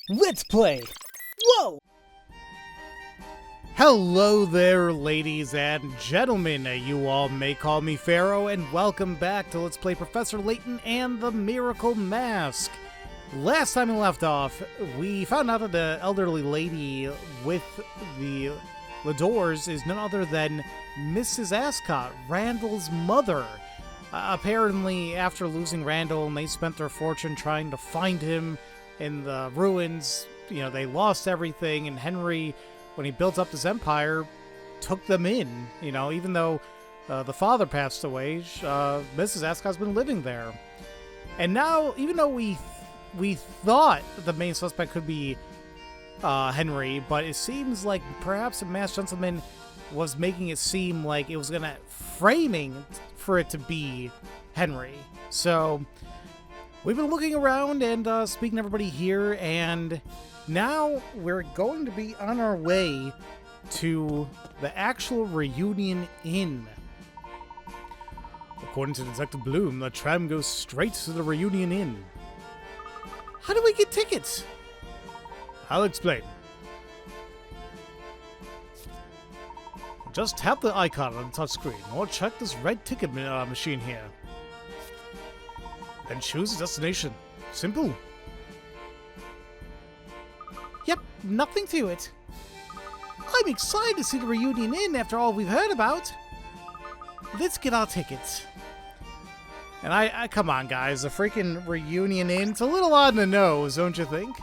Let's play! Whoa! Hello there, ladies and gentlemen. You all may call me Pharaoh, and welcome back to Let's Play Professor Layton and the Miracle Mask. Last time we left off, we found out that the elderly lady with the doors is none other than Mrs. Ascot, Randall's mother. Apparently, after losing Randall, and they spent their fortune trying to find him in the ruins, you know, they lost everything, and Henry, when he built up his empire, took them in, you know, even though the father passed away, Mrs. Ascot's been living there. And now, even though we thought the main suspect could be Henry, but it seems like perhaps the masked gentleman was making it seem like it was framing for it to be Henry. So we've been looking around and speaking to everybody here, and now we're going to be on our way to the actual Reunion Inn. According to Detective Bloom, the tram goes straight to the Reunion Inn. How do we get tickets? I'll explain. Just tap the icon on the touchscreen, or check this red ticket machine here. Then choose a destination. Simple. Yep, nothing to it. I'm excited to see the Reunion Inn after all we've heard about. Let's get our tickets. And I come on, guys, the freaking Reunion Inn, it's a little on the nose, don't you think?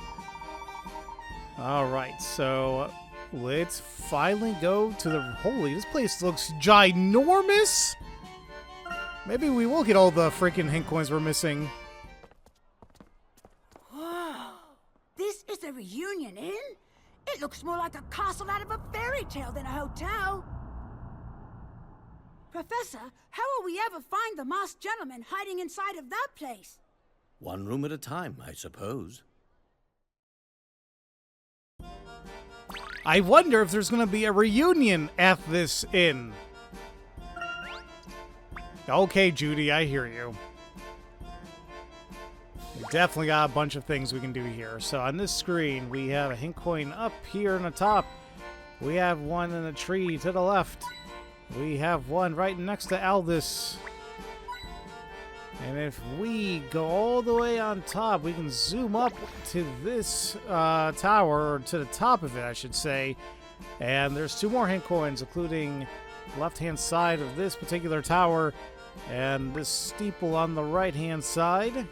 Alright, so let's finally go to the... Holy, this place looks ginormous! Maybe we will get all the freaking hint coins we're missing. Whoa! This is the Reunion Inn? It looks more like a castle out of a fairy tale than a hotel. Professor, how will we ever find the masked gentleman hiding inside of that place? One room at a time, I suppose. I wonder if there's going to be a reunion at this inn. Okay, Judy, I hear you. We definitely got a bunch of things we can do here. So on this screen, we have a hint coin up here on the top. We have one in a tree to the left. We have one right next to Aldous. And if we go all the way on top, we can zoom up to this tower, or to the top of it, I should say. And there's two more hint coins, including the left-hand side of this particular tower and this steeple on the right-hand side. And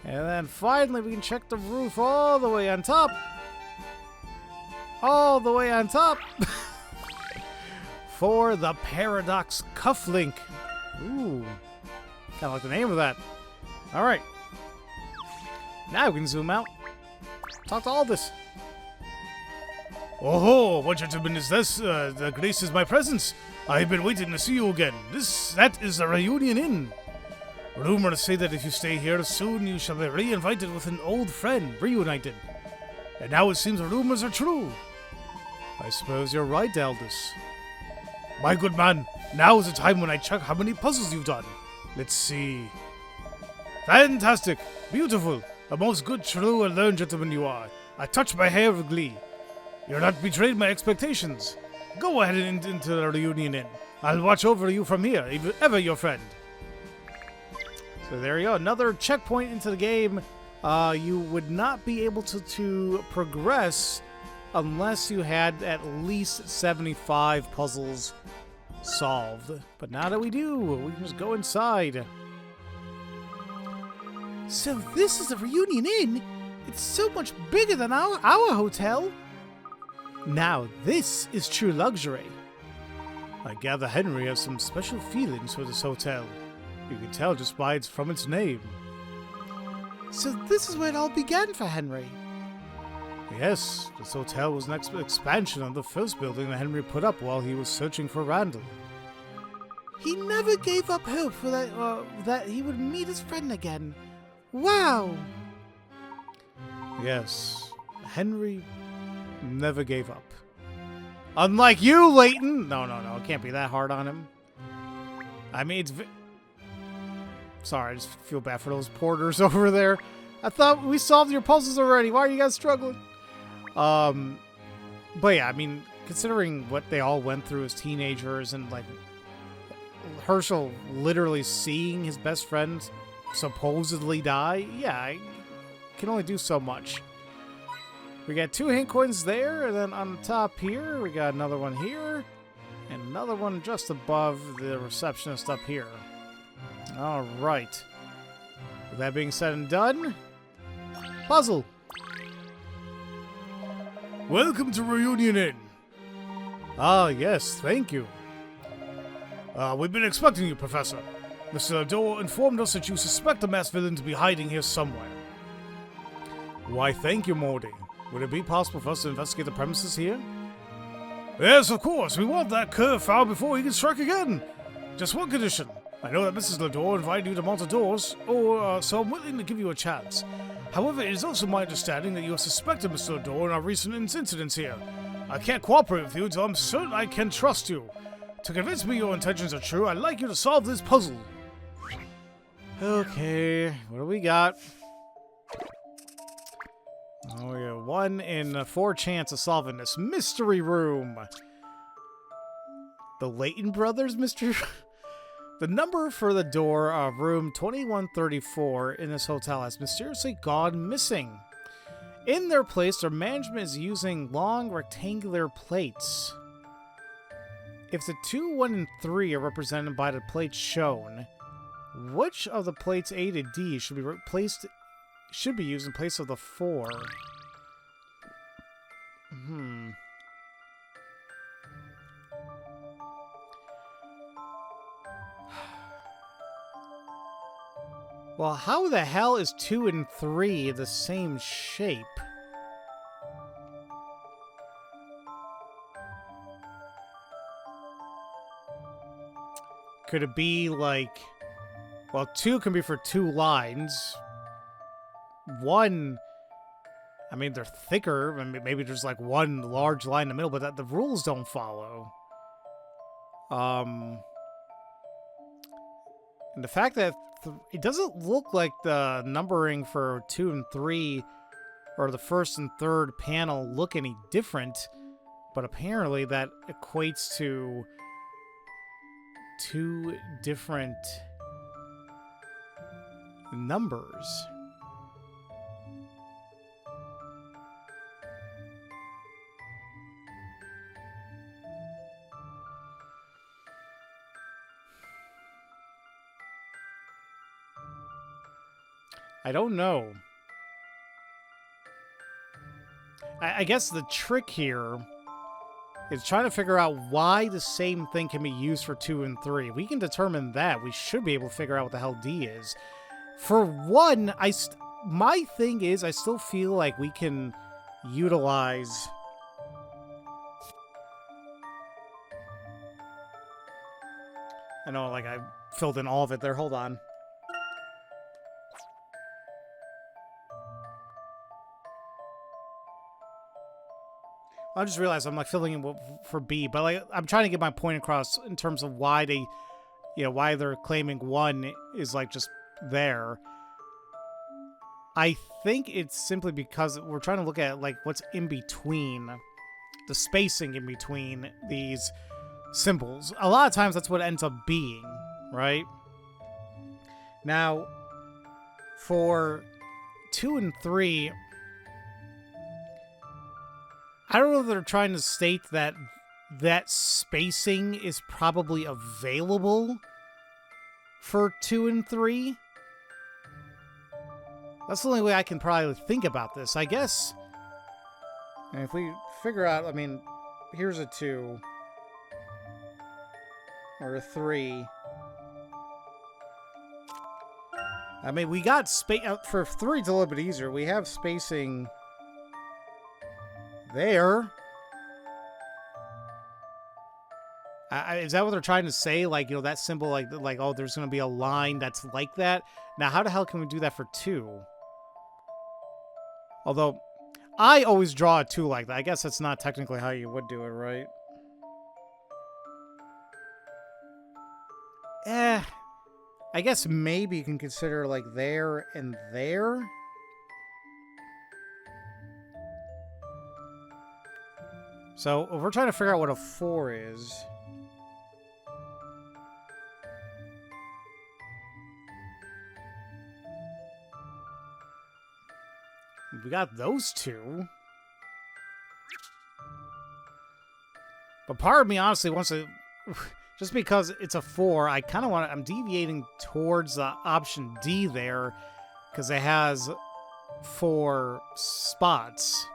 then finally, we can check the roof all the way on top. All the way on top. For the Paradox Cufflink. Ooh. Kind of like the name of that. Alright. Now we can zoom out. Talk to Aldous. Oh, what gentleman is this? The grace is my presence. I've been waiting to see you again. That is the Reunion Inn. Rumors say that if you stay here, soon you shall be re-invited with an old friend, reunited. And now it seems the rumors are true. I suppose you're right, Aldous. My good man, now is the time when I check how many puzzles you've done. Let's see. Fantastic! Beautiful! A most good, true, and learned gentleman you are. I touch my hair with glee. You're not betrayed my expectations. Go ahead and into the Reunion Inn. I'll watch over you from here, ever your friend. So there you go, another checkpoint into the game. You would not be able to progress unless you had at least 75 puzzles solved. But now that we do, we can just go inside. So this is the Reunion Inn? It's so much bigger than our hotel. Now this is true luxury. I gather Henry has some special feelings for this hotel. You can tell just by from its name. So this is where it all began for Henry. Yes, this hotel was an expansion of the first building that Henry put up while he was searching for Randall. He never gave up hope for that he would meet his friend again. Wow! Yes, Henry never gave up. Unlike you, Layton! No, it can't be that hard on him. I mean, it's... Sorry, I just feel bad for those porters over there. I thought we solved your puzzles already. Why are you guys struggling? But yeah, I mean, considering what they all went through as teenagers and, like, Herschel literally seeing his best friend supposedly die, yeah, I can only do so much. We got 2 hint coins there, and then on the top here, we got another one here, and another one just above the receptionist up here. Alright. With that being said and done, puzzle! Welcome to Reunion Inn. Ah, yes, thank you. We've been expecting you, Professor. Mr. Lador informed us that you suspect the masked villain to be hiding here somewhere. Why, thank you, Monte. Would it be possible for us to investigate the premises here? Yes, of course. We want that curve foul before he can strike again. Just one condition. I know that Mrs. Lador invited you to Monte doors, so I'm willing to give you a chance. However, it is also my understanding that you have suspected Mr. Lador in our recent incidents here. I can't cooperate with you until I'm certain I can trust you. To convince me your intentions are true, I'd like you to solve this puzzle. Okay, what do we got? Oh, we have 1 in 4 chance of solving this mystery room. The Layton brothers mystery. The number for the door of room 2134 in this hotel has mysteriously gone missing. In their place, their management is using long rectangular plates. If the 2, 1, and 3 are represented by the plates shown, which of the plates A to D should be used in place of the 4? Well, how the hell is 2 and 3 the same shape? Could it be like... Well, 2 can be for 2 lines. 1... I mean, they're thicker. I mean, maybe there's like 1 large line in the middle, but the rules don't follow. And the fact that it doesn't look like the numbering for 2 and 3 or the first and third panel look any different, but apparently that equates to 2 different numbers. I don't know. I guess the trick here is trying to figure out why the same thing can be used for 2 and 3. If we can determine that, we should be able to figure out what the hell D is. For 1, my thing is I still feel like we can utilize... I know, like, I filled in all of it there. Hold on. I just realized I'm like filling in for B, but like I'm trying to get my point across in terms of why they, why they're claiming 1 is like just there. I think it's simply because we're trying to look at like what's in between, the spacing in between these symbols. A lot of times that's what it ends up being, right? Now, for 2 and 3. I don't know if they're trying to state that that spacing is probably available for 2 and 3. That's the only way I can probably think about this, I guess. And if we figure out, I mean, here's a 2. Or a 3. I mean, we got space... For 3, it's a little bit easier. We have spacing... there. Is that what they're trying to say? Like, that symbol, like, oh, there's going to be a line that's like that. Now, how the hell can we do that for 2? Although, I always draw a 2 like that. I guess that's not technically how you would do it, right? I guess maybe you can consider, like, there and there. So we're trying to figure out what a 4 is. We got those two. But part of me honestly wants to, just because it's a 4, I kind of want to, I'm deviating towards option D there, because it has 4 spots.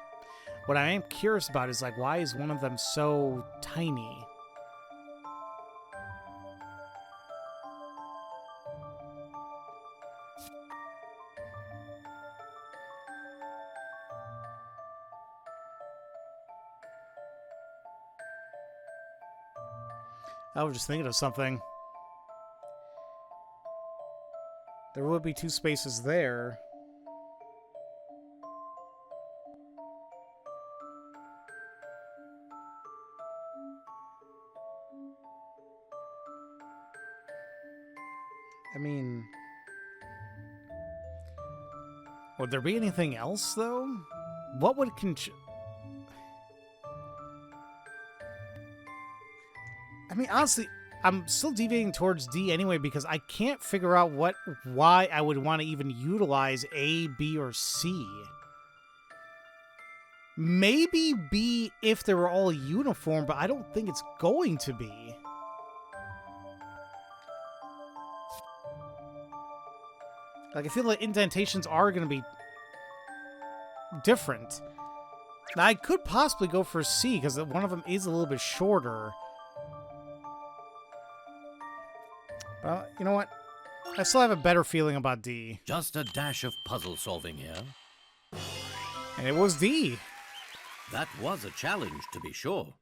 What I am curious about is, like, why is one of them so tiny? I was just thinking of something. There would be 2 spaces there. I mean, would there be anything else, though? What would I mean, honestly, I'm still deviating towards D anyway because I can't figure out why I would want to even utilize A, B, or C. Maybe B if they were all uniform, but I don't think it's going to be. Like, I feel like indentations are going to be different. Now, I could possibly go for C because one of them is a little bit shorter. Well, you know what? I still have a better feeling about D. Just a dash of puzzle solving here. And it was D. That was a challenge, to be sure.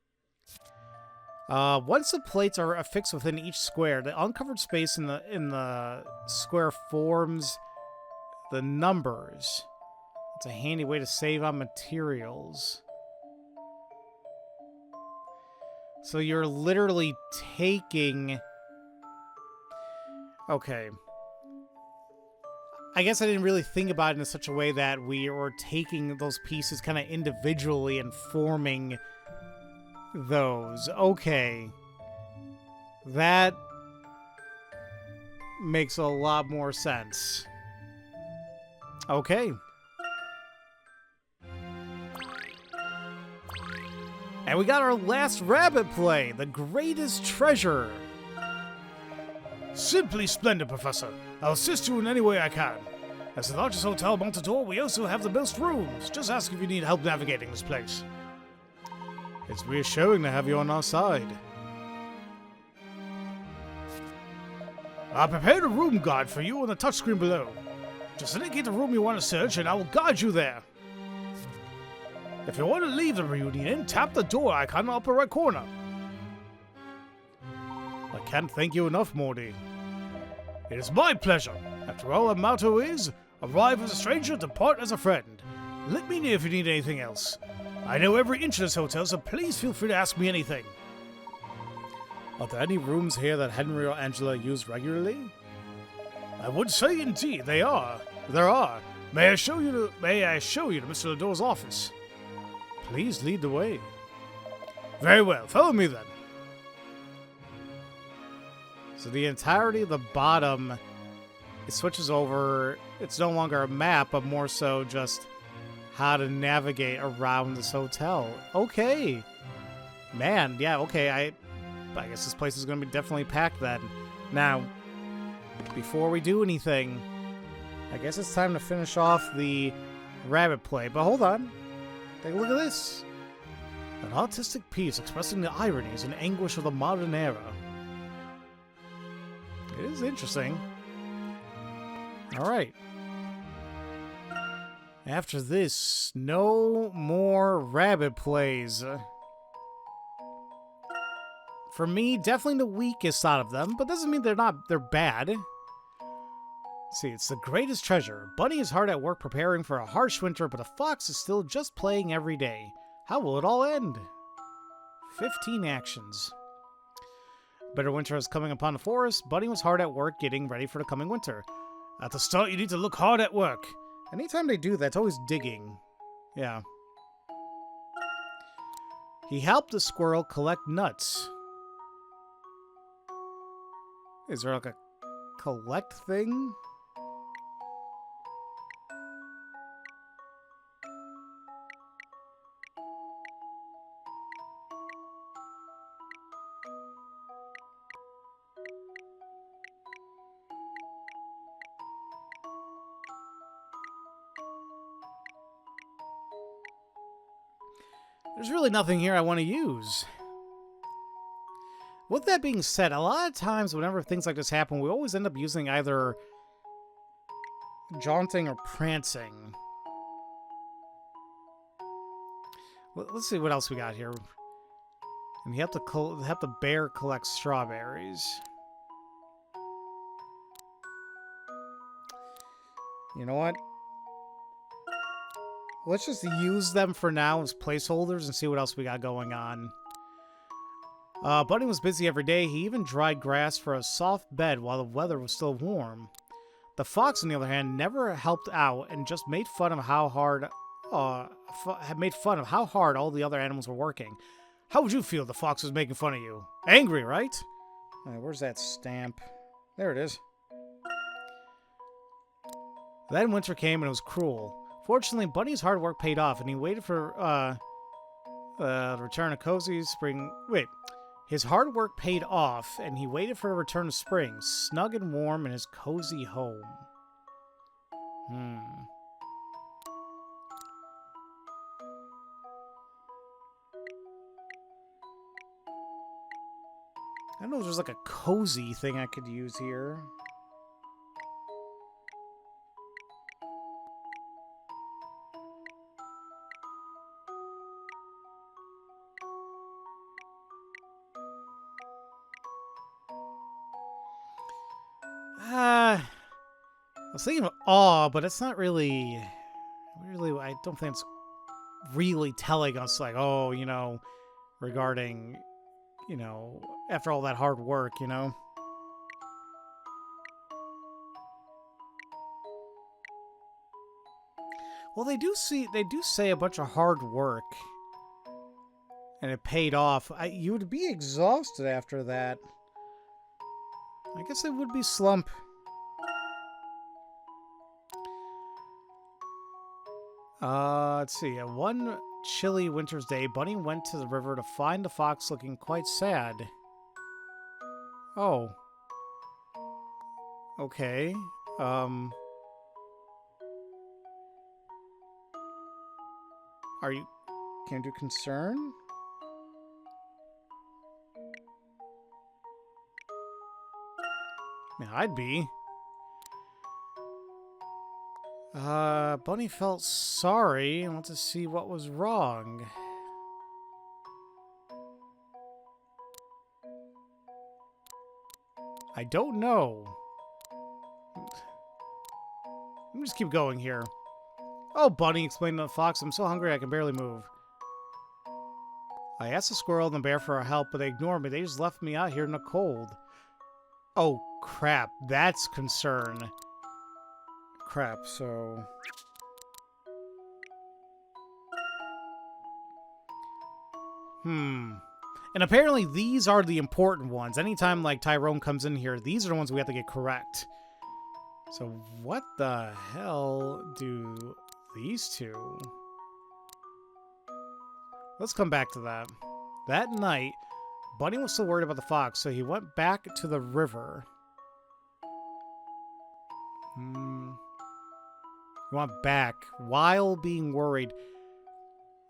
Once the plates are affixed within each square, the uncovered space in the square forms the numbers. It's a handy way to save on materials. So you're literally taking... Okay. I guess I didn't really think about it in such a way that we were taking those pieces kind of individually and forming those. Okay. That makes a lot more sense. Okay. And we got our last rabbit play, The Greatest Treasure. Simply splendid, Professor. I'll assist you in any way I can. As the largest hotel, Monte, we also have the most rooms. Just ask if you need help navigating this place. It's reassuring to have you on our side. I prepared a room guide for you on the touchscreen below. Just indicate the room you want to search and I will guide you there. If you want to leave the reunion inn, tap the door icon in the upper right corner. I can't thank you enough, Monte. It is my pleasure. After all, our motto is, arrive as a stranger, depart as a friend. Let me know if you need anything else. I know every inch of this hotel, so please feel free to ask me anything. Are there any rooms here that Henry or Angela use regularly? I would say indeed they are. There are. May I show you to Mr. Ledore's office? Please lead the way. Very well, follow me then. So the entirety of the bottom, it switches over. It's no longer a map, but more so just how to navigate around this hotel. Okay. Man, yeah, okay. I guess this place is going to be definitely packed then. Now, before we do anything, I guess it's time to finish off the rabbit play. But hold on. Take a look at this. An artistic piece expressing the ironies and anguish of the modern era. It is interesting. Alright. After this, no more rabbit plays. For me, definitely the weakest out of them, but doesn't mean they're bad. Let's see, it's The Greatest Treasure. Bunny is hard at work preparing for a harsh winter, but the fox is still just playing every day. How will it all end? 15 actions. Bitter winter is coming upon the forest. Bunny was hard at work getting ready for the coming winter. At the start, you need to look hard at work. Anytime they do that, it's always digging. Yeah. He helped the squirrel collect nuts. Is there like a collect thing? There's really nothing here I want to use. With that being said, a lot of times whenever things like this happen, we always end up using either jaunting or prancing. Let's see what else we got here. And you have to help the bear collect strawberries. You know what? Let's just use them for now as placeholders and see what else we got going on. Bunny was busy every day. He even dried grass for a soft bed while the weather was still warm. The fox, on the other hand, never helped out and just made fun of how hard all the other animals were working. How would you feel if the fox was making fun of you? Angry, right? Where's that stamp? There it is. Then winter came and it was cruel. Fortunately, Bunny's hard work paid off, and he waited for the return of cozy spring. Wait, his hard work paid off, and he waited for the return of spring, snug and warm in his cozy home. I don't know if there's like a cozy thing I could use here. I was thinking of awe, but it's not really, I don't think it's really telling us, like, oh, you know, regarding, you know, after all that hard work, you know? Well, they do say a bunch of hard work, and it paid off. You would be exhausted after that. I guess it would be slump. Let's see. One chilly winter's day, Bunny went to the river to find the fox looking quite sad. Oh. Okay. Are you... Can you do concern? I mean, I'd be. Bunny felt sorry and wanted to see what was wrong. I don't know. Let me just keep going here. Oh, Bunny, explained to the fox, I'm so hungry I can barely move. I asked the squirrel and the bear for help, but they ignored me. They just left me out here in the cold. Oh, crap. That's concern. Crap, so... And apparently these are the important ones. Anytime, like, Tyrone comes in here, these are the ones we have to get correct. So what the hell do these two... Let's come back to that. That night, Bunny was still worried about the fox, so he went back to the river. He went back while being worried.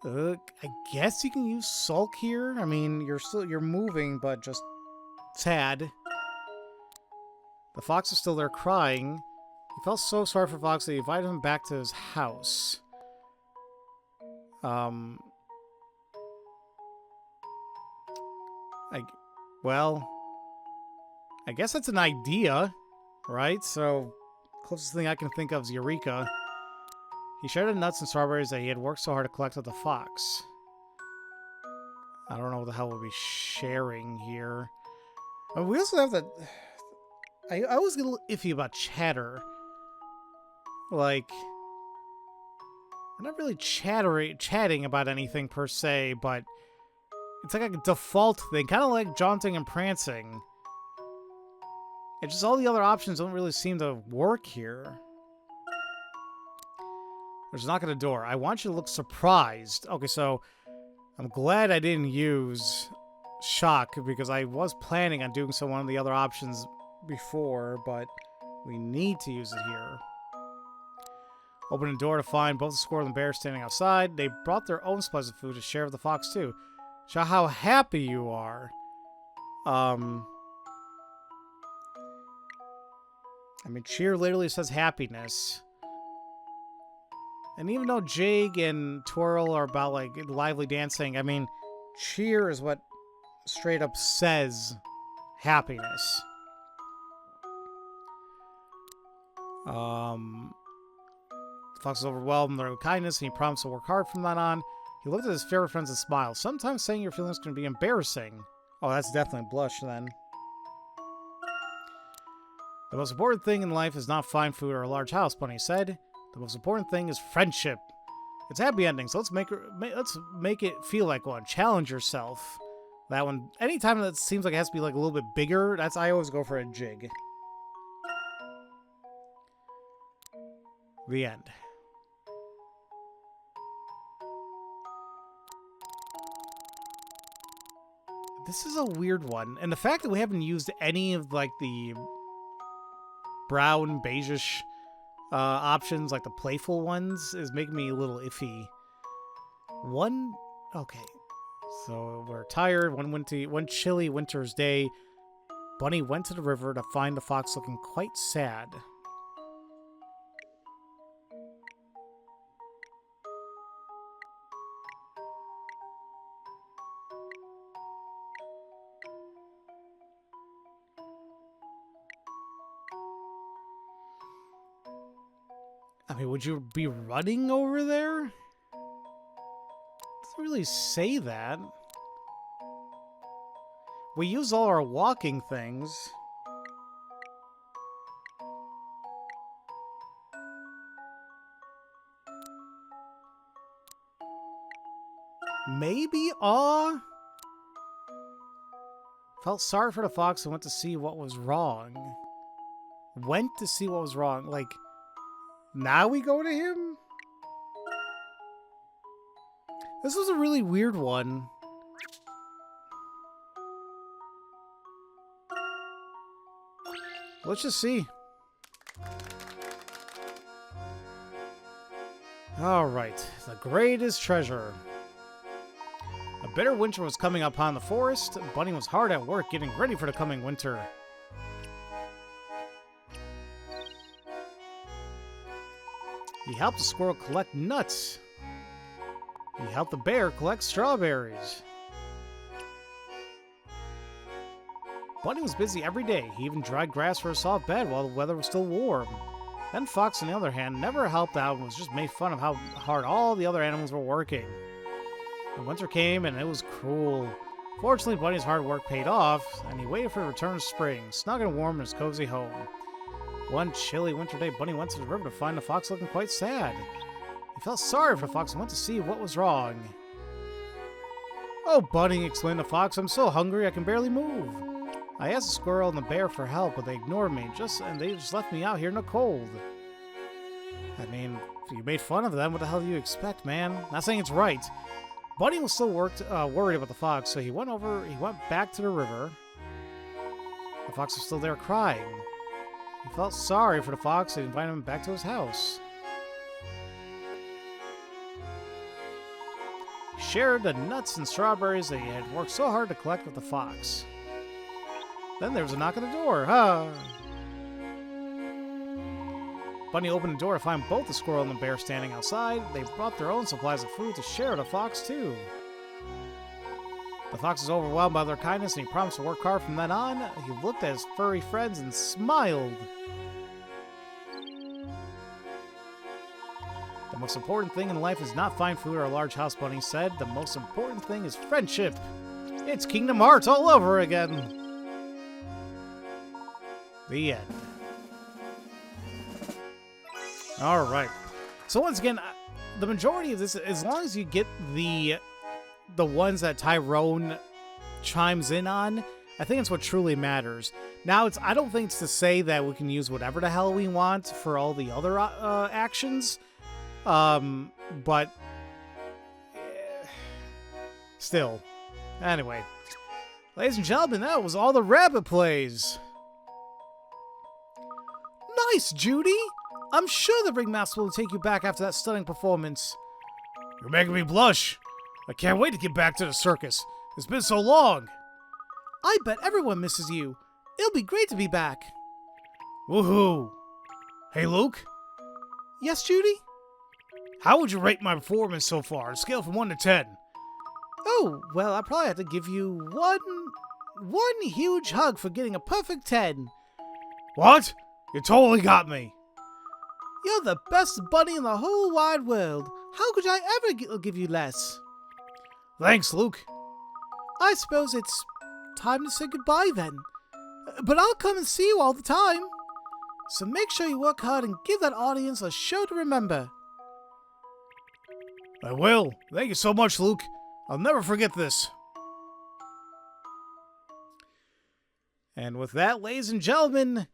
I guess you can use sulk here. I mean, you're moving, but just sad. The fox is still there crying. He felt so sorry for Fox that he invited him back to his house. Well, I guess that's an idea, right? So, closest thing I can think of is Eureka. He shared the nuts and strawberries that he had worked so hard to collect with the fox. I don't know what the hell we'll be sharing here. We also have the... I always get a little iffy about chatter. Like, we're not really chatting about anything per se, but It's like a default thing, kind of like jaunting and prancing. It's just all the other options don't really seem to work here. There's a knock at the door. I want you to look surprised. Okay, so I'm glad I didn't use shock because I was planning on doing so one of the other options before, but we need to use it here. Open the door to find both the squirrel and the bear standing outside. They brought their own supplies of food to share with the fox too. Show how happy you are. I mean, cheer literally says happiness. And even though jig and twirl are about, like, lively dancing, I mean, cheer is what straight up says happiness. The fox is overwhelmed with their kindness, and he promised to work hard from that on. He looked at his favorite friends and smiled. Sometimes saying your feelings can be embarrassing. Oh, that's definitely blush, then. The most important thing in life is not fine food or a large house, Bunny said. The most important thing is friendship. It's a happy ending, so let's make it feel like one. Challenge yourself. That one, anytime that seems like it has to be like a little bit bigger, I always go for a jig. The end. This is a weird one, and the fact that we haven't used any of like the brown beigeish options, like the playful ones, is making me a little iffy. Okay, so we're tired. One chilly winter's day, Bunny went to the river to find the fox looking quite sad. I mean, would you be running over there? Doesn't really say that. We use all our walking things. Maybe awe? Felt sorry for the fox and went to see what was wrong. Went to see what was wrong. Like, now we go to him? This was a really weird one. Let's just see. Alright, the greatest treasure. A bitter winter was coming upon the forest. Bunny was hard at work getting ready for the coming winter. He helped the squirrel collect nuts. He helped the bear collect strawberries. Bunny was busy every day. He even dried grass for a soft bed while the weather was still warm. Then Fox, on the other hand, never helped out and was just made fun of how hard all the other animals were working. The winter came and it was cruel. Fortunately, Bunny's hard work paid off, and he waited for the return of spring, snug and warm in his cozy home. One chilly winter day, Bunny went to the river to find the fox looking quite sad. He felt sorry for the fox and went to see what was wrong. "Oh, Bunny," exclaimed the fox, "I'm so hungry I can barely move. I asked the squirrel and the bear for help, but they ignored me, and they just left me out here in the cold." I mean, if you made fun of them, what the hell do you expect, man? Not saying it's right. Bunny was still worried about the fox, so he went back to the river. The fox was still there crying. He felt sorry for the fox and invited him back to his house. He shared the nuts and strawberries that he had worked so hard to collect with the fox. Then there was a knock at the door. Bunny opened the door to find both the squirrel and the bear standing outside. They brought their own supplies of food to share with the fox, too. The fox was overwhelmed by their kindness, and he promised to work hard from then on. He looked at his furry friends and smiled. The most important thing in life is not fine food or a large house, Bunny said. The most important thing is friendship. It's Kingdom Hearts all over again. The end. Alright. So once again, the majority of this, as long as you get the the ones that Tyrone chimes in on, I think it's what truly matters. Now, I don't think it's to say that we can use whatever the hell we want for all the other actions, but still. Anyway, ladies and gentlemen, that was all the rabbit plays. Nice, Judy! I'm sure the ringmaster will take you back after that stunning performance. You're making me blush. I can't wait to get back to the circus. It's been so long. I bet everyone misses you. It'll be great to be back. Woohoo! Hey, Luke? Yes, Judy? How would you rate my performance so far, on a scale from 1 to 10? Oh, well, I probably have to give you one huge hug for getting a perfect 10. What? You totally got me. You're the best bunny in the whole wide world. How could I ever give you less? Thanks, Luke. I suppose it's time to say goodbye then. But I'll come and see you all the time. So make sure you work hard and give that audience a show to remember. I will. Thank you so much, Luke. I'll never forget this. And with that, ladies and gentlemen,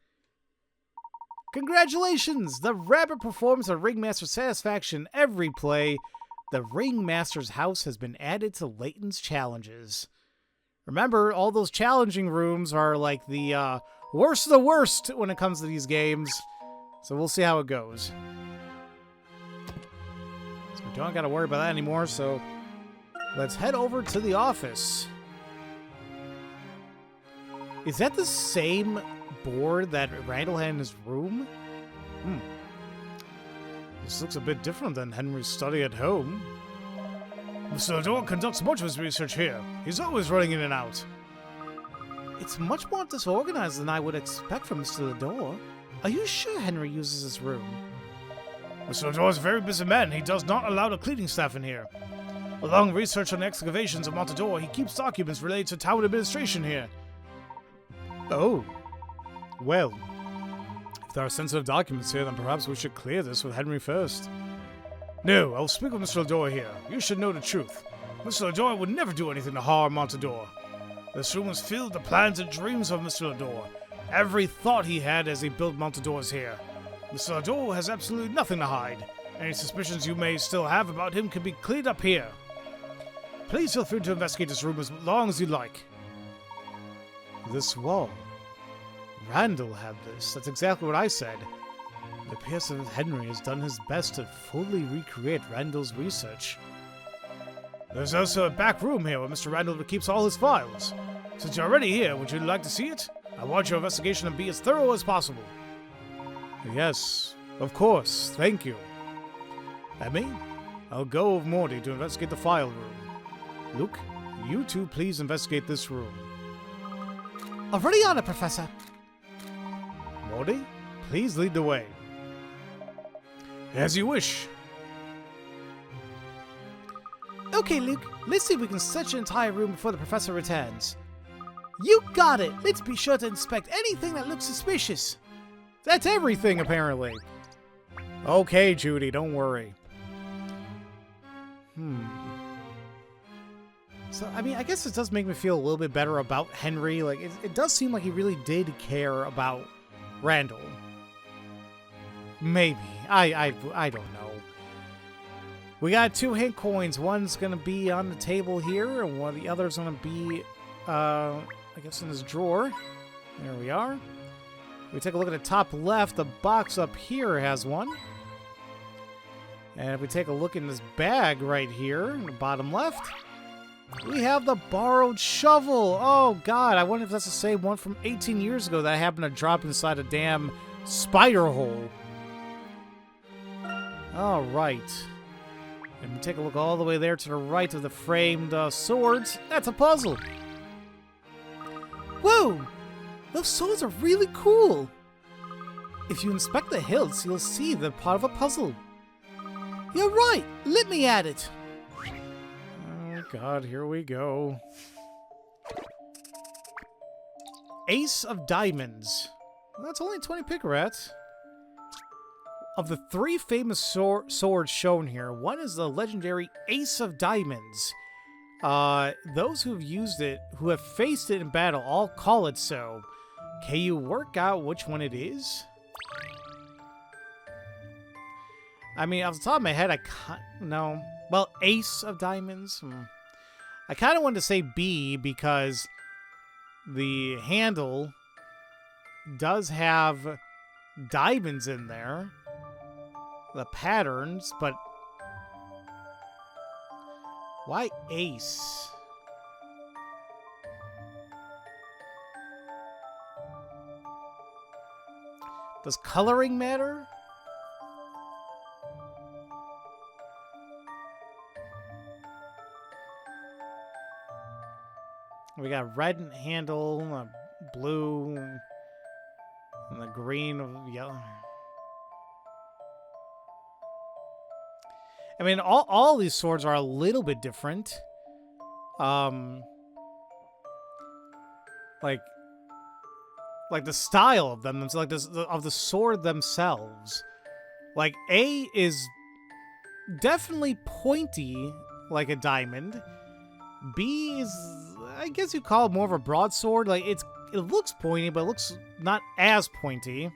congratulations! The rabbit performs a Ringmaster's satisfaction every play. The Ringmaster's house has been added to Layton's challenges. Remember, all those challenging rooms are like the worst of the worst when it comes to these games. So we'll see how it goes. So we don't got to worry about that anymore, so let's head over to the office. Is that the same board that Randall had in his room? This looks a bit different than Henry's study at home. Mr. Lador conducts much of his research here. He's always running in and out. It's much more disorganized than I would expect from Mr. Lador. Are you sure Henry uses his room? Mr. Lador is a very busy man. He does not allow the cleaning staff in here. Along research on the excavations of Monte, he keeps documents related to town administration here. Oh. Well, if there are sensitive documents here, then perhaps we should clear this with Henry first. No, I'll speak with Mr. Lador here. You should know the truth. Mr. Lador would never do anything to harm Montador. This room is filled with the plans and dreams of Mr. Lador. Every thought he had as he built Montador is here. Mr. Lador has absolutely nothing to hide. Any suspicions you may still have about him can be cleared up here. Please feel free to investigate this room as long as you like. This wall. Randall had this. That's exactly what I said. It appears that Henry has done his best to fully recreate Randall's research. There's also a back room here where Mr. Randall keeps all his files. Since you're already here, would you like to see it? I want your investigation to be as thorough as possible. Yes, of course. Thank you. Emmy, I'll go with Monte to investigate the file room. Luke, you two please investigate this room. Already on it, Professor. Monte, please lead the way. As you wish. Okay, Luke, let's see if we can search the entire room before the professor returns. You got it! Let's be sure to inspect anything that looks suspicious. That's everything, apparently. Okay, Judy, don't worry. So, I mean, I guess it does make me feel a little bit better about Henry. Like, it does seem like he really did care about Randall. Maybe. I don't know. We got 2 hint coins. One's going to be on the table here, and the other's going to be, I guess, in this drawer. There we are. We take a look at the top left. The box up here has one. And if we take a look in this bag right here, in the bottom left, we have the borrowed shovel. Oh, God. I wonder if that's the same one from 18 years ago that I happened to drop inside a damn spider hole. All right. And we take a look all the way there to the right of the framed swords. That's a puzzle. Whoa! Those swords are really cool. If you inspect the hilts, you'll see they're part of a puzzle. You're right. Let me at it. Oh, God. Here we go. Ace of Diamonds. Well, that's only 20 picarats. Of the 3 famous swords shown here, one is the legendary Ace of Diamonds. Those who have used it, who have faced it in battle, all call it so. Can you work out which one it is? I mean, off the top of my head, no. Well, ace of diamonds. I kind of wanted to say B because the handle does have diamonds in there. The patterns, but why ace? Does coloring matter? We got red handle, blue, and the green, yellow. I mean, all these swords are a little bit different. Like the style of them, like this of the sword themselves. Like A is definitely pointy, like a diamond. B is, I guess you call it more of a broadsword. Like it looks pointy, but it looks not as pointy.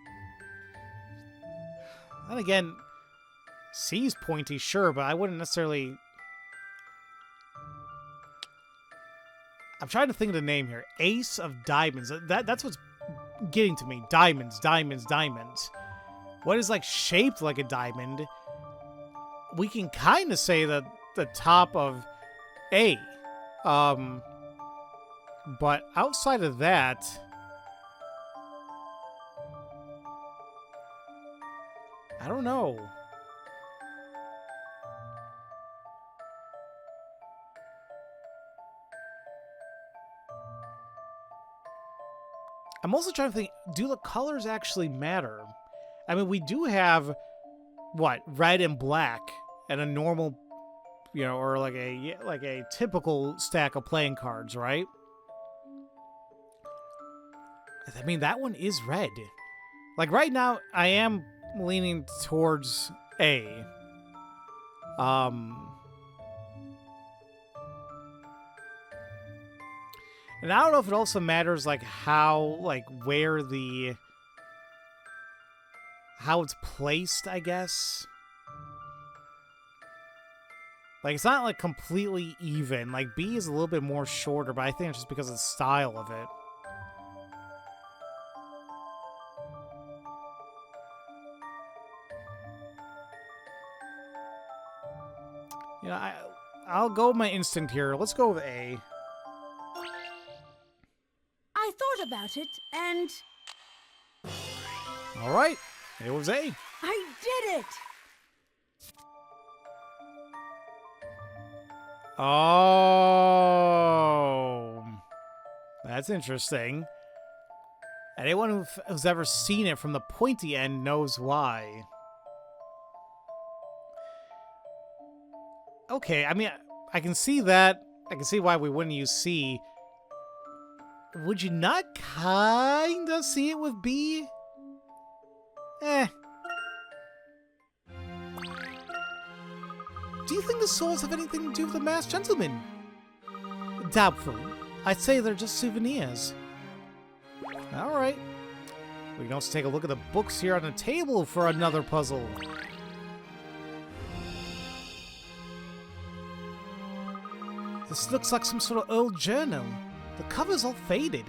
And again, C's pointy, sure, but I wouldn't necessarily. I'm trying to think of the name here. Ace of diamonds. That's what's getting to me. Diamonds, diamonds, diamonds. What is like shaped like a diamond? We can kind of say that the top of A. But outside of that, I don't know. I'm also trying to think, do the colors actually matter? I mean, we do have, what, red and black, and a normal, or like a typical stack of playing cards, right? I mean, that one is red. Like, right now, I am leaning towards A. And I don't know if it also matters, like, how it's placed, I guess. Like, it's not, like, completely even. Like, B is a little bit more shorter, but I think it's just because of the style of it. I'll go with my instinct here. Let's go with A. I thought about it, and All right, it was A. I did it! Oh, that's interesting. Anyone who's ever seen it from the pointy end knows why. Okay, I mean, I can see that. I can see why we wouldn't use C. Would you not kinda see it with B? Eh. Do you think the souls have anything to do with the masked gentleman? Doubtful. I'd say they're just souvenirs. Alright. We can also take a look at the books here on the table for another puzzle. This looks like some sort of old journal. The cover's all faded.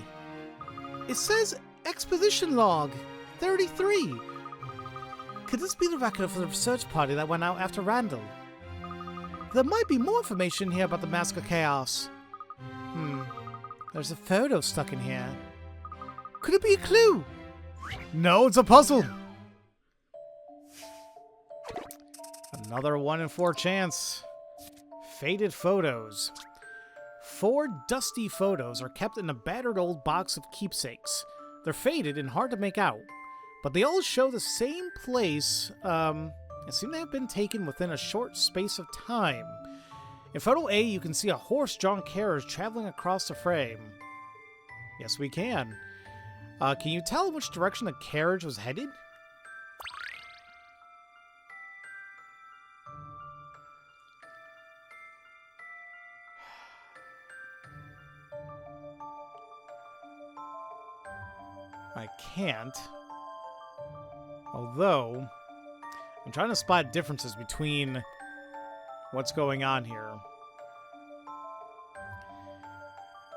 It says Exposition Log 33. Could this be the record for the research party that went out after Randall? There might be more information here about the Mask of Chaos. There's a photo stuck in here. Could it be a clue? No, it's a puzzle. Another 1 in 4 chance. Faded photos. 4 dusty photos are kept in a battered old box of keepsakes. They're faded and hard to make out, but they all show the same place. It seems to have been taken within a short space of time. In photo A, you can see a horse-drawn carriage traveling across the frame. Yes, we can. Can you tell in which direction the carriage was headed? I can't. Although, I'm trying to spot differences between what's going on here.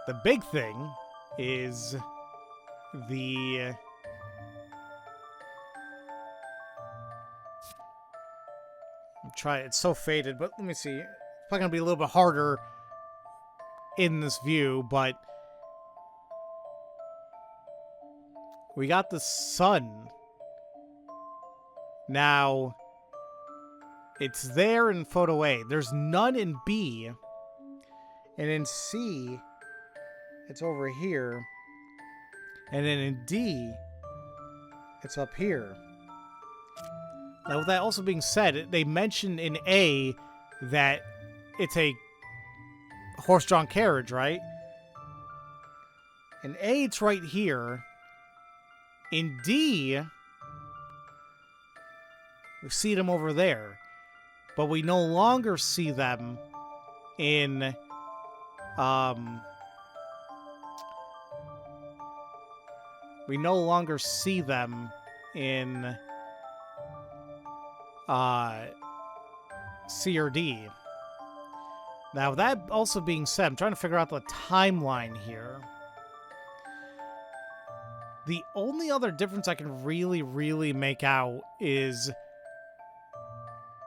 The big thing is the... It's so faded, but let me see. It's probably going to be a little bit harder in this view, but we got the sun. Now, it's there in photo A. There's none in B. And in C, it's over here. And then in D, it's up here. Now, with that also being said, they mentioned in A that it's a horse-drawn carriage, right? In A, it's right here. In D, we see them over there. But we no longer see them in... we no longer see them in... C or D. Now, that also being said, I'm trying to figure out the timeline here. The only other difference I can really make out is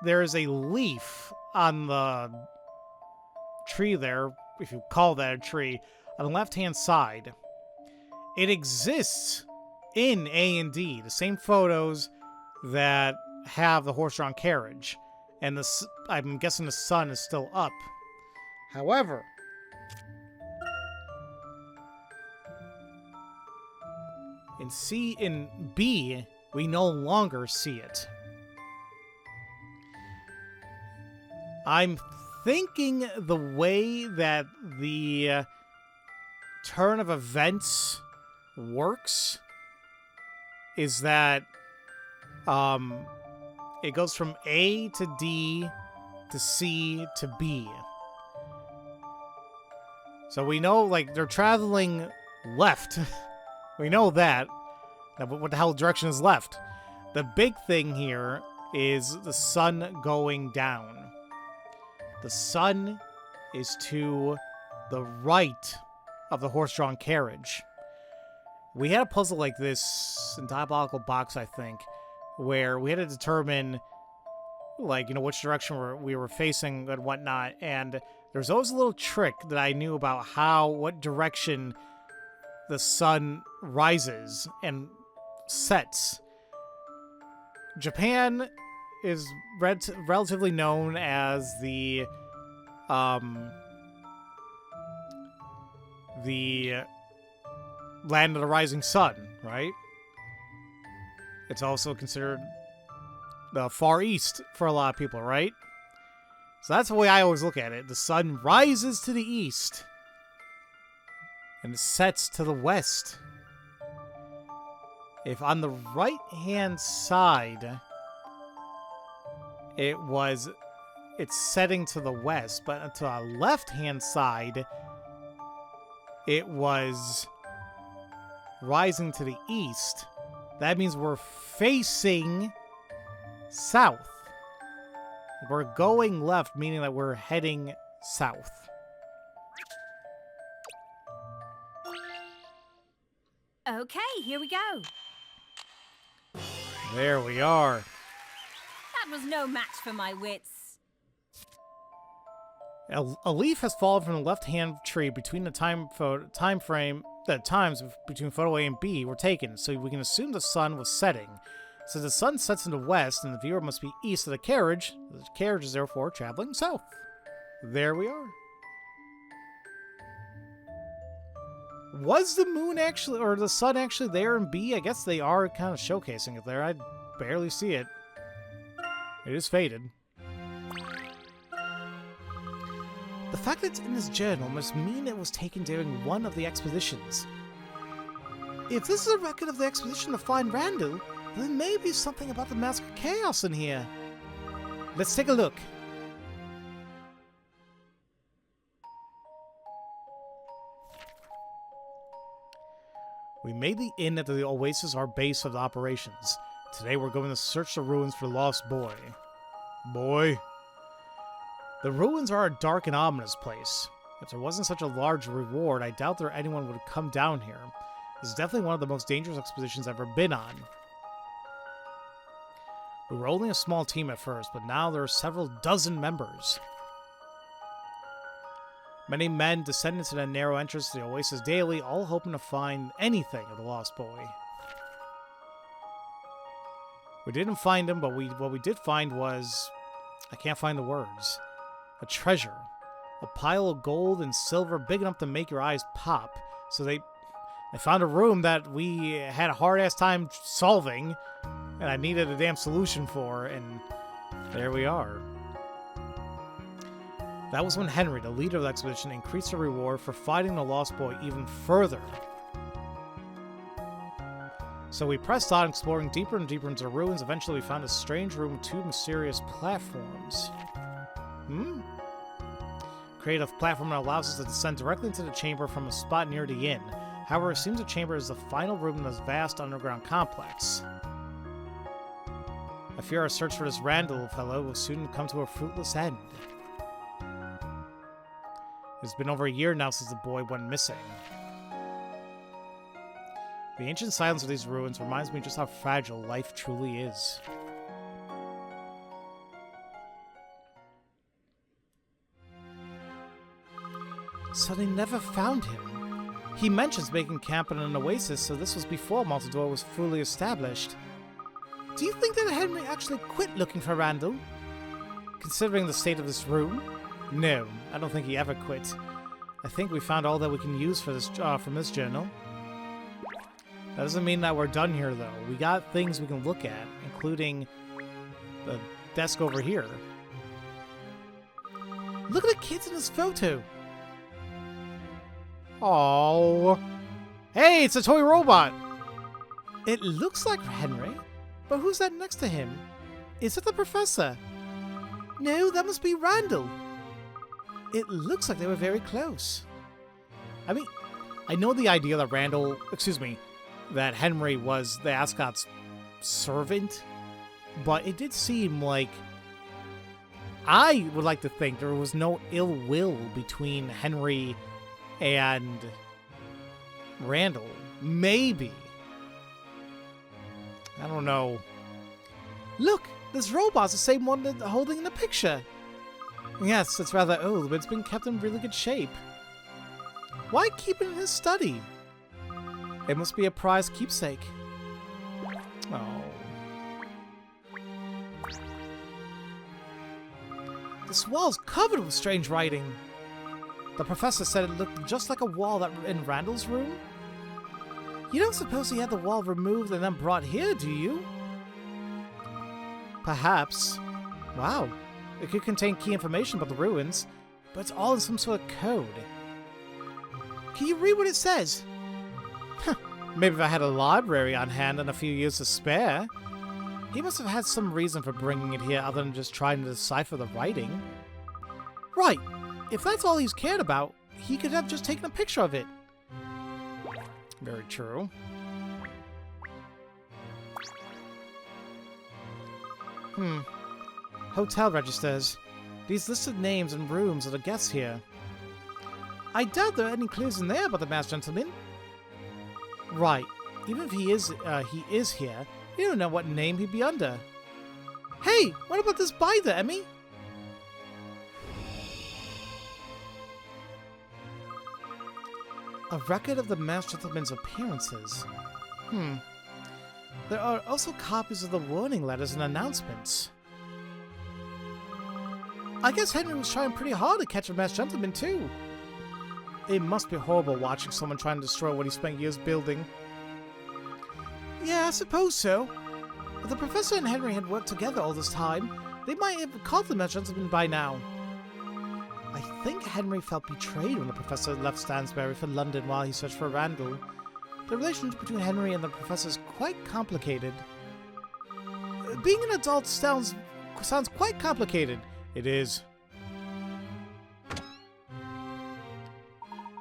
there is a leaf on the tree there, if you call that a tree, on the left-hand side. It exists in A and D, the same photos that have the horse-drawn carriage, and I'm guessing the sun is still up. However, in B, we no longer see it. I'm thinking the way that the turn of events works is that it goes from A to D to C to B. So we know, like, they're traveling left. We know that. Now, what the hell direction is left? The big thing here is the sun going down. The sun is to the right of the horse-drawn carriage. We had a puzzle like this in Diabolical Box, I think, where we had to determine, like, you know, which direction we were facing and whatnot, and there's always a little trick that I knew about what direction the sun rises and sets. Japan is relatively known as the land of the rising sun, right? It's also considered the Far East for a lot of people, right? So that's the way I always look at it. The sun rises to the east and it sets to the west. If on the right-hand side it's setting to the west, but to the left-hand side it was rising to the east, that means we're facing south. We're going left, meaning that we're heading south. Okay, here we go. There we are. That was no match for my wits. A leaf has fallen from the left-hand tree between the times between photo A and B were taken, so we can assume the sun was setting. Since the sun sets in the west and the viewer must be east of the carriage is therefore traveling south. There we are. Was the moon actually, or the sun actually there in B? I guess they are kind of showcasing it there. I barely see it. It is faded. The fact that it's in this journal must mean it was taken during one of the expeditions. If this is a record of the expedition to find Randall, then maybe something about the Mask of Chaos in here. Let's take a look. We made the inn at the oasis our base of the operations. Today we're going to search the ruins for the lost boy. Boy? The ruins are a dark and ominous place. If there wasn't such a large reward, I doubt that anyone would come down here. This is definitely one of the most dangerous expeditions I've ever been on. We were only a small team at first, but now there are several dozen members. Many men descend into the narrow entrance to the oasis daily, all hoping to find anything of the lost boy. We didn't find him, but what we did find was... I can't find the words. A treasure. A pile of gold and silver big enough to make your eyes pop. So they found a room that we had a hard-ass time solving, and I needed a damn solution for, and there we are. That was when Henry, the leader of the expedition, increased the reward for finding the lost boy even further. So we pressed on, exploring deeper and deeper into the ruins. Eventually we found a strange room with two mysterious platforms. Create a platform that allows us to descend directly into the chamber from a spot near the inn. However, it seems the chamber is the final room in this vast underground complex. I fear our search for this Randall fellow will soon come to a fruitless end. It's been over a year now since the boy went missing. The ancient silence of these ruins reminds me just how fragile life truly is. So they never found him. He mentions making camp in an oasis, so this was before Monte was fully established. Do you think that Henry actually quit looking for Randall? Considering the state of this room? No, I don't think he ever quit. I think we found all that we can use for this from this journal. That doesn't mean that we're done here, though. We got things we can look at, including the desk over here. Look at the kids in this photo! Oh, hey, it's a toy robot! It looks like Henry, but who's that next to him? Is it the professor? No, that must be Randall. It looks like they were very close. I mean, I know the idea that that Henry was the Ascot's servant, but it did seem like I would like to think there was no ill will between Henry and Randall. Maybe. I don't know. Look, this robot's the same one that's holding in the picture. Yes, it's rather old, but it's been kept in really good shape. Why keep it in his study? It must be a prized keepsake. Oh. This wall's covered with strange writing. The professor said it looked just like a wall that in Randall's room. You don't suppose he had the wall removed and then brought here, do you? Perhaps. Wow. It could contain key information about the ruins, but it's all in some sort of code. Can you read what it says? Maybe if I had a library on hand and a few years to spare. He must have had some reason for bringing it here other than just trying to decipher the writing. Right. If that's all he's cared about, he could have just taken a picture of it. Very true. Hotel registers. These listed names and rooms of the guests here. I doubt there are any clues in there about the masked gentleman. Right. Even if he is here, you don't know what name he'd be under. Hey, what about this binder, Emmy? A record of the masked gentleman's appearances. There are also copies of the warning letters and announcements. I guess Henry was trying pretty hard to catch a masked gentleman, too. It must be horrible watching someone trying to destroy what he spent years building. Yeah, I suppose so. If the professor and Henry had worked together all this time, they might have caught the masked gentleman by now. I think Henry felt betrayed when the professor left Stansbury for London while he searched for Randall. The relationship between Henry and the professor is quite complicated. Being an adult sounds quite complicated. It is.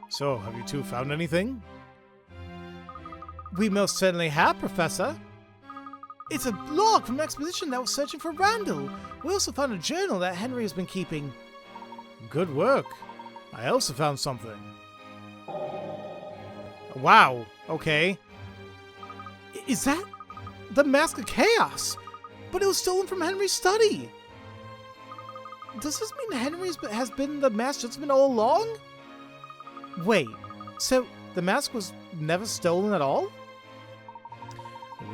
So, have you two found anything? We most certainly have, Professor. It's a log from an expedition that was searching for Randall. We also found a journal that Henry has been keeping. Good work. I also found something. Wow, okay. Is that the Mask of Chaos? But it was stolen from Henry's study. Does this mean Henry has been the masked gentleman all along? Wait, so the mask was never stolen at all?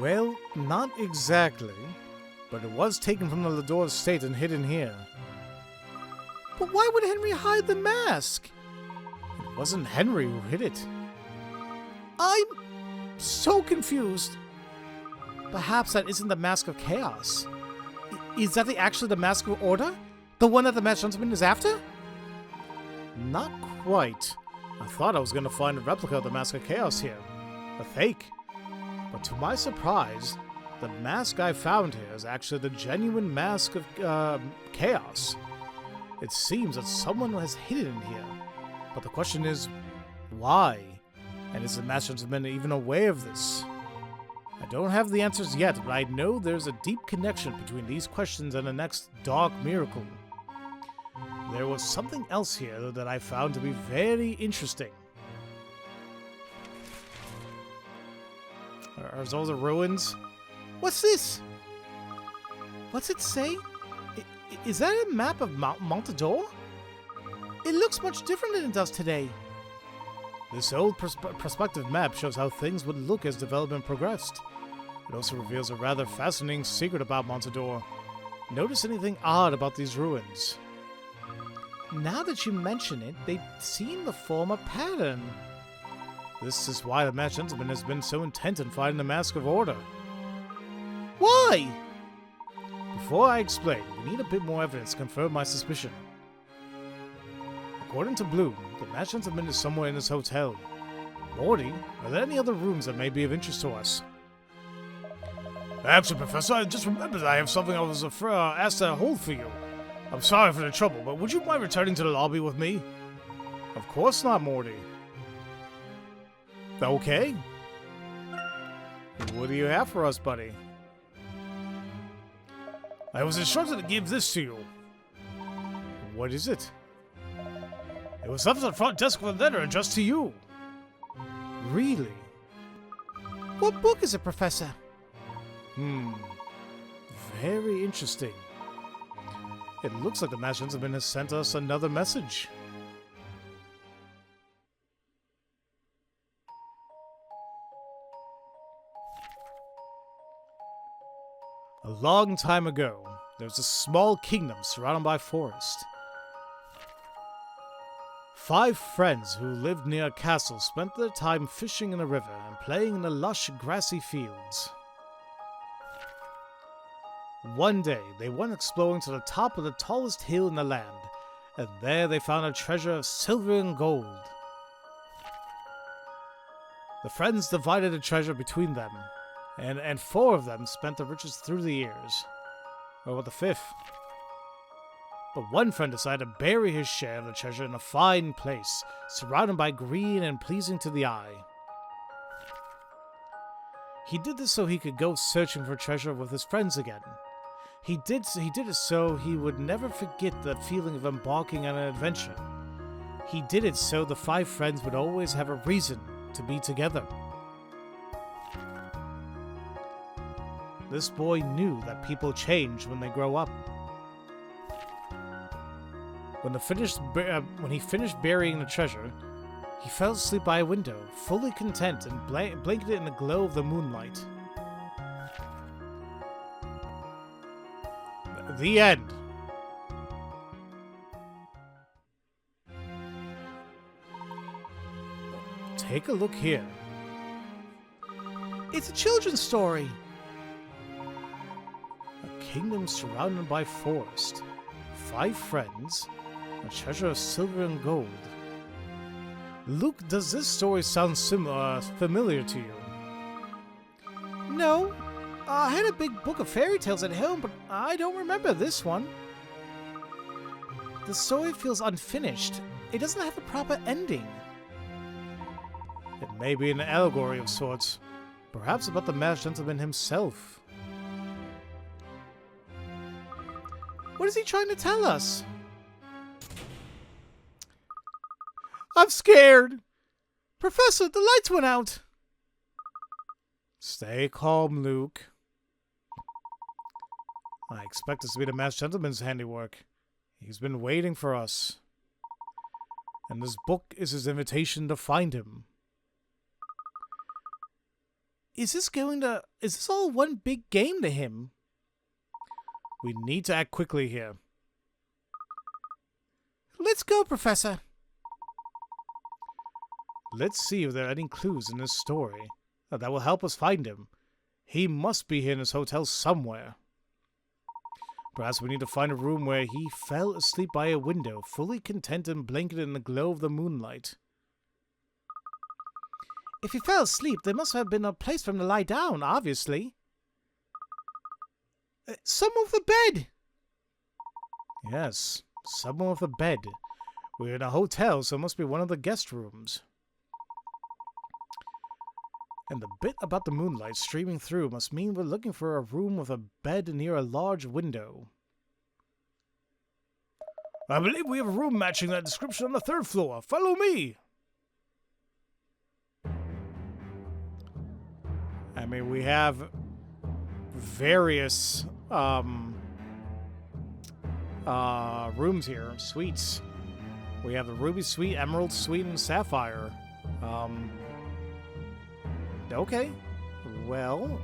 Well, not exactly, but it was taken from the Lador estate and hidden here. But why would Henry hide the mask? It wasn't Henry who hid it. I'm so confused. Perhaps that isn't the Mask of Chaos. Is that actually the Mask of Order? The one that the Masked Gentleman is after? Not quite. I thought I was going to find a replica of the Mask of Chaos here. A fake. But to my surprise, the mask I found here is actually the genuine Mask of Chaos. It seems that someone has hidden it in here. But the question is, why? And is the Masked Gentleman even aware of this? I don't have the answers yet, but I know there's a deep connection between these questions and the next dark miracle. There was something else here that I found to be very interesting. Are those the ruins? What's this? What's it say? Is that a map of Monte? It looks much different than it does today. This old perspective map shows how things would look as development progressed. It also reveals a rather fascinating secret about Monte. Notice anything odd about these ruins? Now that you mention it, they seem to form a pattern. This is why the Masked Gentleman has been so intent on finding the Mask of Order. Why? Before I explain, we need a bit more evidence to confirm my suspicion. According to Bloom, the Masked Gentleman is somewhere in this hotel. Morty, are there any other rooms that may be of interest to us? Actually, Professor, I just remembered I have something I was asked to hold for you. I'm sorry for the trouble, but would you mind returning to the lobby with me? Of course not, Morty. Okay. What do you have for us, buddy? I was instructed to give this to you. What is it? It was left on the front desk with a letter addressed to you. Really? What book is it, Professor? Very interesting. It looks like the Masked Gentleman has sent us another message. A long time ago, there was a small kingdom surrounded by forest. 5 friends who lived near a castle spent their time fishing in the river and playing in the lush, grassy fields. One day, they went exploring to the top of the tallest hill in the land, and there they found a treasure of silver and gold. The friends divided the treasure between them, and 4 of them spent the riches through the years. Or what, the 5th? But one friend decided to bury his share of the treasure in a fine place, surrounded by green and pleasing to the eye. He did this so he could go searching for treasure with his friends again. He did it so he would never forget the feeling of embarking on an adventure. He did it so the 5 friends would always have a reason to be together. This boy knew that people change when they grow up. When he finished burying the treasure, he fell asleep by a window, fully content and blanketed in the glow of the moonlight. The end. Take a look here. It's a children's story. A kingdom surrounded by forest, 5 friends, a treasure of silver and gold. Luke, does this story sound familiar to you? No. I had a big book of fairy tales at home, but I don't remember this one. The story feels unfinished. It doesn't have a proper ending. It may be an allegory of sorts. Perhaps about the masked gentleman himself. What is he trying to tell us? I'm scared! Professor, the lights went out! Stay calm, Luke. I expect this to be the masked gentleman's handiwork. He's been waiting for us. And this book is his invitation to find him. Is this all one big game to him? We need to act quickly here. Let's go, Professor. Let's see if there are any clues in this story that will help us find him. He must be here in his hotel somewhere. Perhaps we need to find a room where he fell asleep by a window, fully content and blanketed in the glow of the moonlight. If he fell asleep, there must have been a place for him to lie down, obviously. Someone with a bed! Yes, someone with a bed. We're in a hotel, so it must be one of the guest rooms. And the bit about the moonlight streaming through must mean we're looking for a room with a bed near a large window. I believe we have a room matching that description on the 3rd floor. Follow me! I mean, we have various rooms here, suites. We have the Ruby Suite, Emerald Suite, and Sapphire. Okay, well,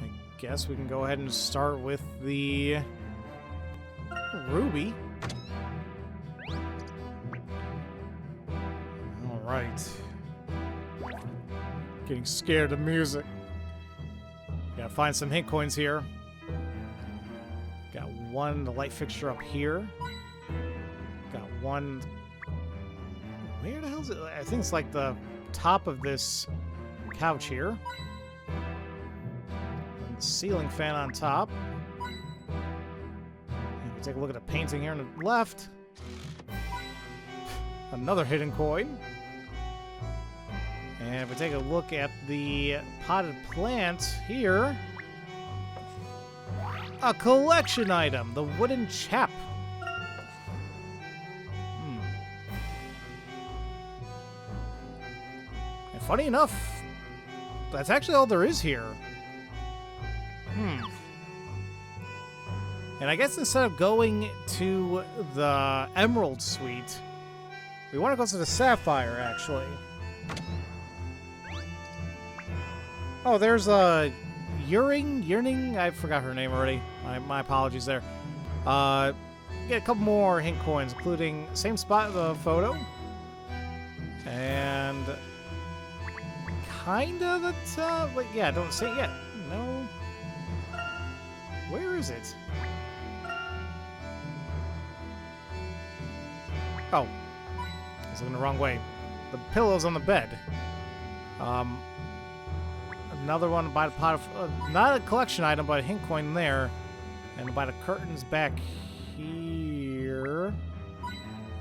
I guess we can go ahead and start with the Ruby. Alright. Getting scared of music. Gotta find some hint coins here. Got one, the light fixture up here. Got one... Where the hell is it? I think it's like the top of this couch here. And the ceiling fan on top. And we take a look at a painting here on the left. Another hidden coin. And if we take a look at the potted plant here, a collection item, the wooden chap. And funny enough, that's actually all there is here. And I guess instead of going to the Emerald Suite, we want to go to the Sapphire, actually. Oh, there's a Yearning. I forgot her name already. My apologies there. Get a couple more hint coins, including same spot the photo. And kinda the top. But yeah, don't say it yet. No. Where is it? Oh. I was looking the wrong way. The pillow's on the bed. Another one by the pot of... not a collection item, but a hint coin there. And by the curtains back here.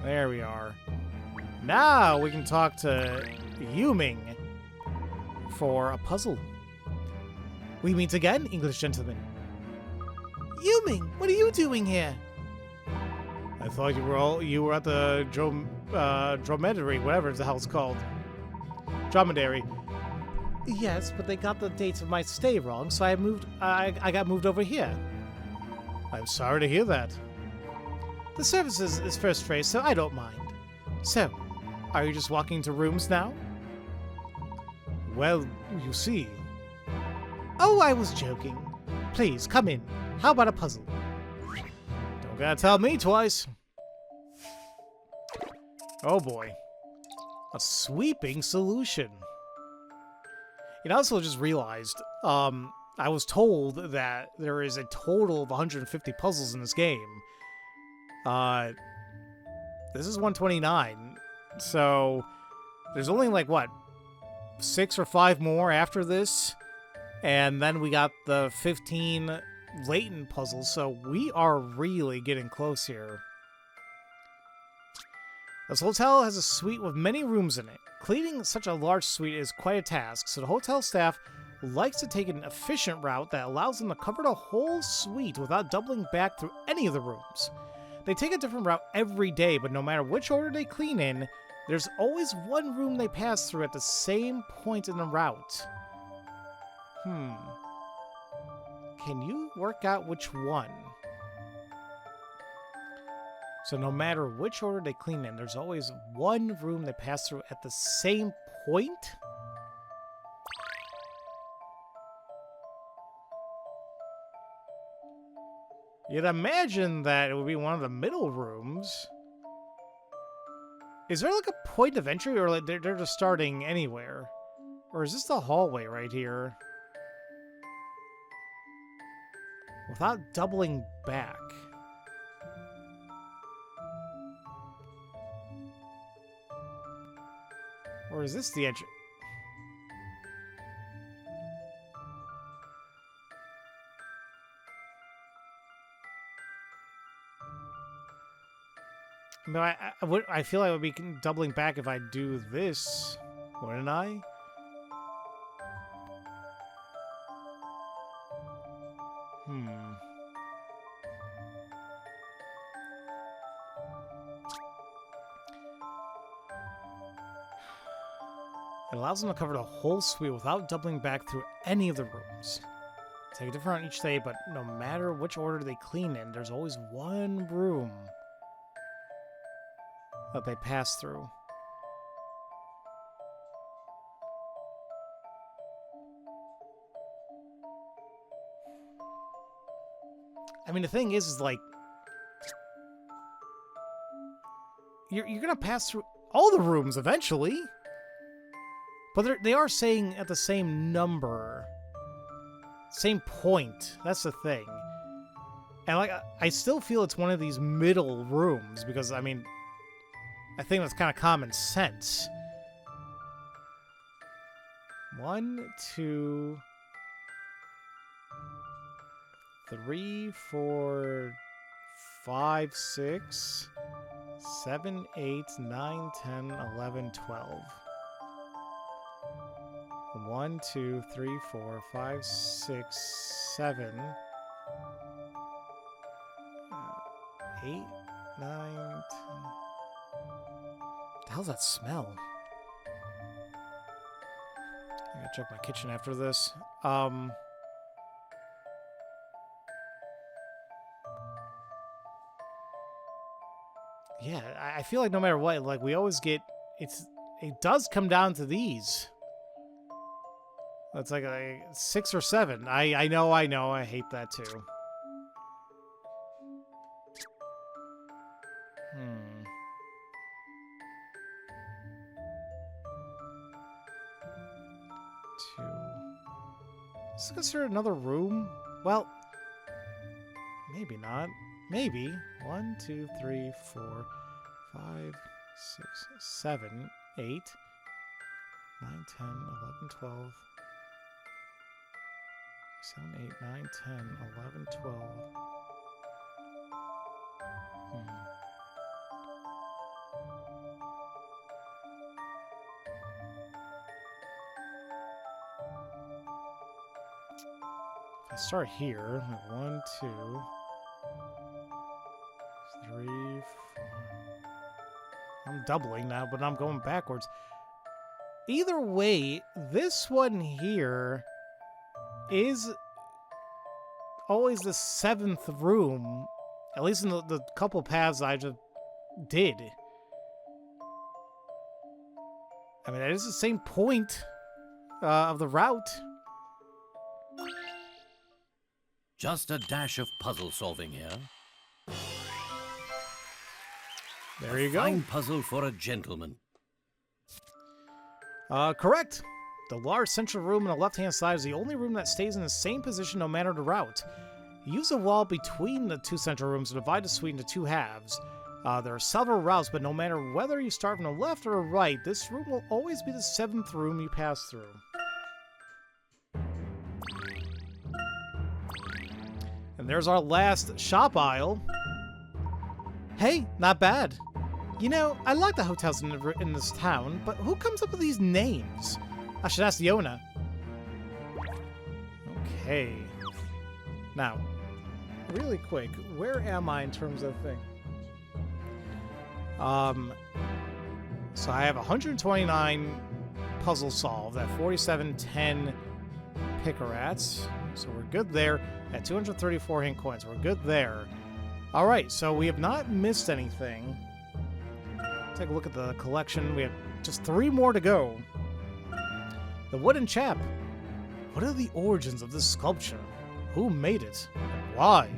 There we are. Now we can talk to Yuming for a puzzle. We meet again, English gentlemen. Yuming, what are you doing here? I thought you were at the dromedary, whatever the hell it's called. Dromedary. Yes, but they got the dates of my stay wrong, so I got moved over here. I'm sorry to hear that. The service is first rate, so I don't mind. So, are you just walking into rooms now? Well, you see... Oh, I was joking. Please, come in. How about a puzzle? Don't gotta tell me twice. Oh boy. A sweeping solution. And I also just realized, I was told that there is a total of 150 puzzles in this game. This is 129, so there's only like, what, 6 or 5 more after this? And then we got the 15 Layton puzzles, so we are really getting close here. This hotel has a suite with many rooms in it. Cleaning such a large suite is quite a task, so the hotel staff likes to take an efficient route that allows them to cover the whole suite without doubling back through any of the rooms. They take a different route every day, but no matter which order they clean in, there's always one room they pass through at the same point in the route. Can you work out which one? So no matter which order they clean in, there's always one room they pass through at the same point? You'd imagine that it would be one of the middle rooms. Is there like a point of entry, or like they're just starting anywhere? Or is this the hallway right here? Without doubling back. Or is this the entry? No, I feel like I would be doubling back if I do this, wouldn't I? It allows them to cover the whole suite without doubling back through any of the rooms. Take a different route each day, but no matter which order they clean in, there's always one room that they pass through. I mean, the thing is like, you're gonna pass through all the rooms eventually. But they are saying at the same number. Same point. That's the thing. And like, I still feel it's one of these middle rooms because, I mean, I think that's kind of common sense. 1, 2, 3, 4, 5, 6, 7, 8, 9, 10, 11, 12. 1, 2, 3, 4, 5, 6, 7, 8, 9, 10. The hell's that smell? I gotta check my kitchen after this. Yeah, I feel like no matter what, like we always get, it does come down to these. That's like a 6 or 7. I know, I hate that too. 2. Is this considered another room? Well, maybe not. Maybe. 1, 2, 3, 4, 5, 6, 7, 8, 9, 10, 11, 12. 7, 8, 9, 10, 11, 12. If I start here, 1, 2, 3, 4. I'm doubling now, but I'm going backwards. Either way, this one here is always the 7th room, at least in the couple paths I just did. I mean, that is the same point of the route. Just a dash of puzzle solving here. There you go. Fine puzzle for a gentleman. Correct. The large central room on the left-hand side is the only room that stays in the same position no matter the route. Use a wall between the 2 central rooms to divide the suite into 2 halves. There are several routes, but no matter whether you start from the left or the right, this room will always be the 7th room you pass through. And there's our last shop aisle. Hey, not bad. You know, I like the hotels in this town, but who comes up with these names? I should ask the owner. Okay. Now, really quick, where am I in terms of thing? So I have 129 puzzles solved at 4710 Picarats. So we're good there. At 234 hint coins, we're good there. Alright, so we have not missed anything. Take a look at the collection. We have just 3 more to go. The wooden chap. What are the origins of this sculpture? Who made it? And why?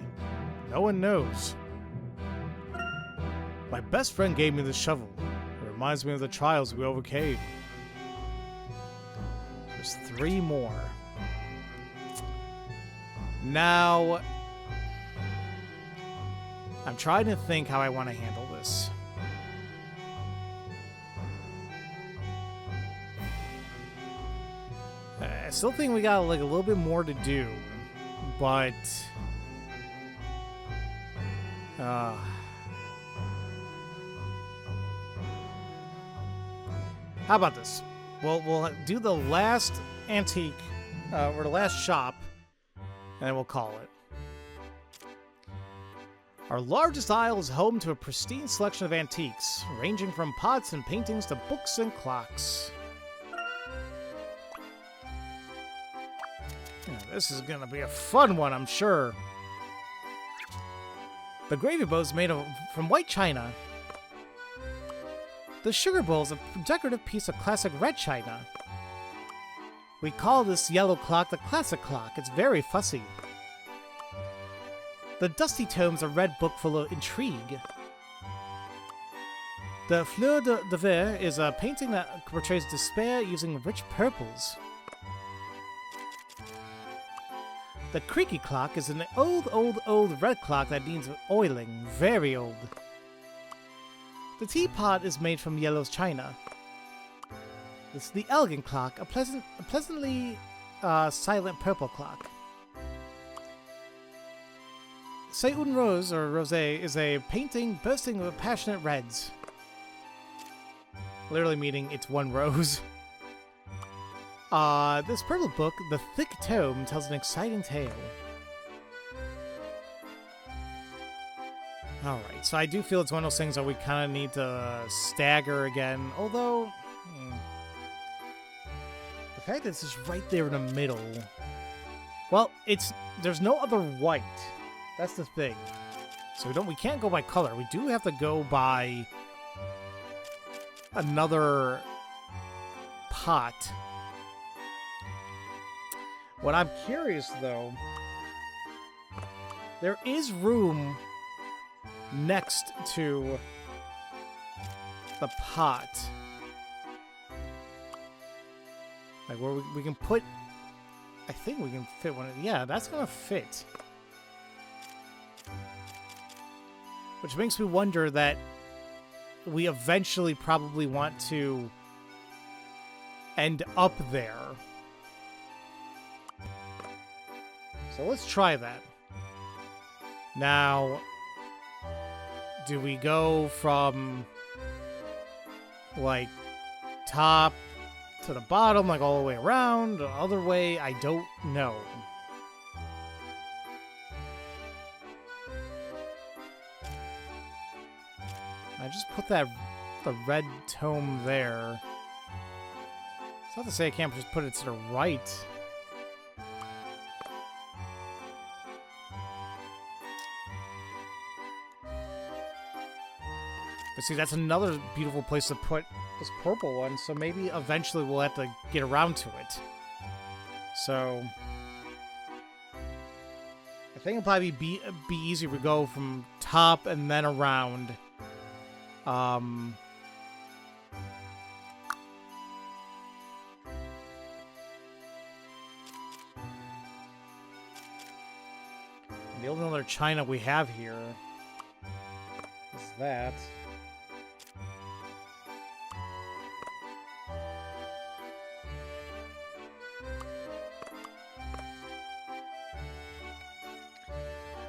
No one knows. My best friend gave me this shovel. It reminds me of the trials we overcame. There's 3 more. Now, I'm trying to think how I want to handle this. I still think we got like a little bit more to do, but how about this? We'll do the last antique or the last shop, and then we'll call it. Our largest aisle is home to a pristine selection of antiques, ranging from pots and paintings to books and clocks. This is gonna be a fun one, I'm sure. The gravy bowl is made from white china. The sugar bowl is a decorative piece of classic red china. We call this yellow clock the classic clock. It's very fussy. The dusty tome's a red book full of intrigue. The Fleur de Verre is a painting that portrays despair using rich purples. The creaky clock is an old red clock that needs oiling, very old. The teapot is made from yellow china. This is the elegant clock, a pleasantly silent purple clock. C'est une rose, or rosé, is a painting bursting with passionate reds. Literally meaning it's one rose. This purple book, the thick tome, tells an exciting tale. Alright, so I do feel it's one of those things that we kind of need to stagger again, although the fact that it's just right there in the middle. Well, there's no other white. That's the thing. So we can't go by color. We do have to go by another pot. What I'm curious, though, there is room next to the pot. Like, where we can put... I think we can fit one. Yeah, that's gonna fit. Which makes me wonder that we eventually probably want to end up there. So let's try that. Now, do we go from, like, top to the bottom, like all the way around, the other way? I don't know. I just put the red tome there. It's not to say I can't just put it to the right. But see, that's another beautiful place to put this purple one, so maybe eventually we'll have to get around to it. So I think it'll probably be easier to go from top and then around. The only other china we have here is that.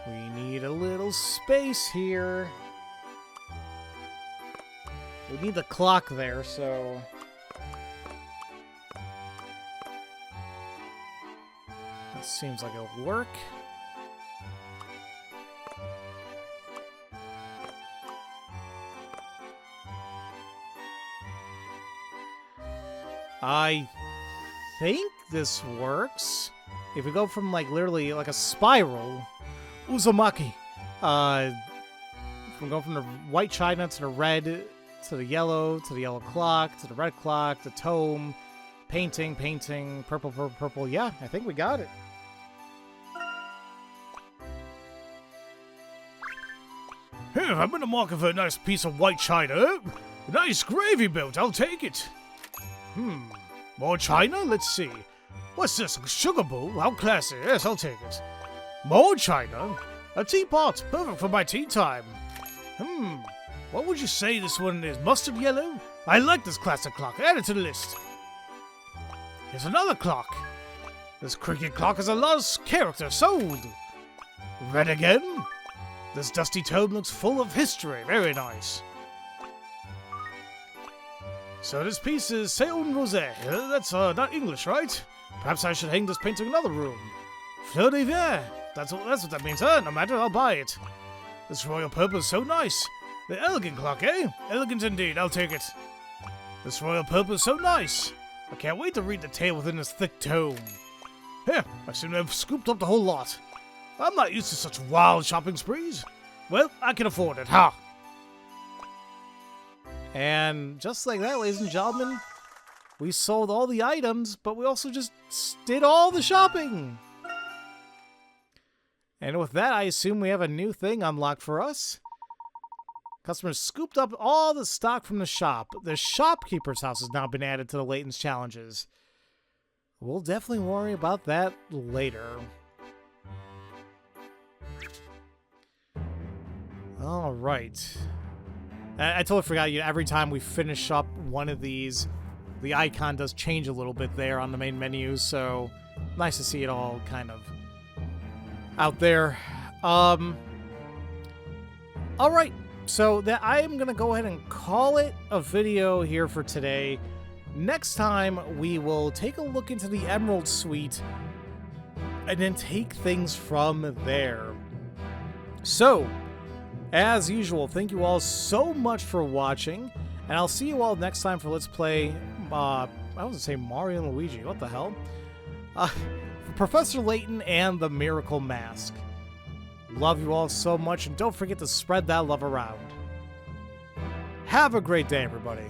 We need a little space here. We need the clock there, so... That seems like it'll work. I think this works. If we go from, like, literally, like a spiral... Uzumaki! If we go from the white china to the red, to the yellow clock, to the red clock, the tome, painting, purple, purple, purple. Yeah, I think we got it. Here, I'm in the market for a nice piece of white china. Nice gravy built, I'll take it. More china? Let's see. What's this, a sugar bowl? How classy. Yes, I'll take it. More china? A teapot, perfect for my tea time. What would you say this one is? Mustard yellow? I like this classic clock. Add it to the list. Here's another clock. This cricket clock has a lot of character. Sold. Red again? This dusty tome looks full of history. Very nice. So this piece is Seon Rosé. That's not English, right? Perhaps I should hang this painting in another room. Fleur de verre. That's what that means, huh? No matter, I'll buy it. This royal purple is so nice. The elegant clock, eh? Elegant indeed, I'll take it. This royal purple is so nice. I can't wait to read the tale within this thick tome. Here, I seem to have scooped up the whole lot. I'm not used to such wild shopping sprees. Well, I can afford it, ha! And just like that, ladies and gentlemen, we sold all the items, but we also just did all the shopping! And with that, I assume we have a new thing unlocked for us. Customers scooped up all the stock from the shop. The shopkeeper's house has now been added to the Layton's challenges. We'll definitely worry about that later. Alright. I totally forgot, every time we finish up one of these, the icon does change a little bit there on the main menu, so nice to see it all kind of out there. Alright, so that I am going to go ahead and call it a video here for today. Next time, we will take a look into the Emerald Suite and then take things from there. So, as usual, thank you all so much for watching, and I'll see you all next time for Let's Play, I was going to say Mario and Luigi, what the hell? Professor Layton and the Miracle Mask. Love you all so much, and don't forget to spread that love around. Have a great day, everybody.